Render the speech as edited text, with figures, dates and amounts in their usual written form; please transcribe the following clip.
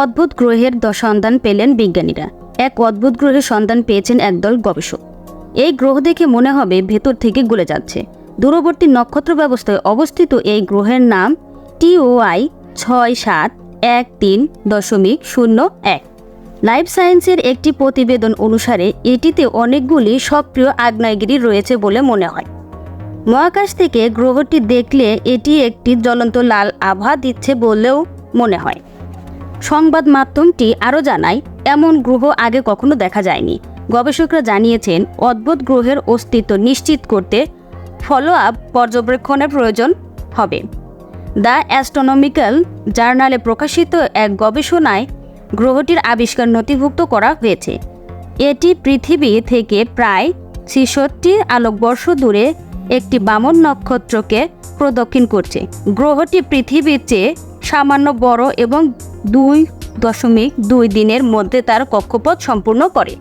অদ্ভুত গ্রহের সন্ধান পেলেন বিজ্ঞানীরা। এক অদ্ভুত গ্রহের সন্ধান পেয়েছেন একদল গবেষক। এই গ্রহ দেখে মনে হবে ভেতর থেকে গলে যাচ্ছে। দূরবর্তী নক্ষত্র ব্যবস্থায় অবস্থিত এই গ্রহের নাম TOI 6713.01। লাইফ সায়েন্সের একটি প্রতিবেদন অনুসারে এটিতে অনেকগুলি সক্রিয় আগ্নেয়গিরি রয়েছে বলে মনে হয়। মহাকাশ থেকে গ্রহটি দেখলে এটি একটি জ্বলন্ত লাল আভা দিচ্ছে বলেও মনে হয়। সংবাদ মাধ্যমটি আরও জানায়, এমন গ্রহ আগে কখনো দেখা যায়নি। গবেষকরা জানিয়েছেন, অদ্ভুত গ্রহের অস্তিত্ব নিশ্চিত করতে ফলো আপ পর্যবেক্ষণের প্রয়োজন হবে। দ্য অ্যাস্ট্রোনমিক্যাল জার্নালে প্রকাশিত এক গবেষণায় গ্রহটির আবিষ্কার নথিভুক্ত করা হয়েছে। এটি পৃথিবী থেকে প্রায় 66 আলোকবর্ষ দূরে একটি বামন নক্ষত্রকে প্রদক্ষিণ করছে। গ্রহটি পৃথিবীর চেয়ে সামান্য বড় এবং 2.2 দিনের মধ্যে তার কক্ষপথ সম্পূর্ণ করে।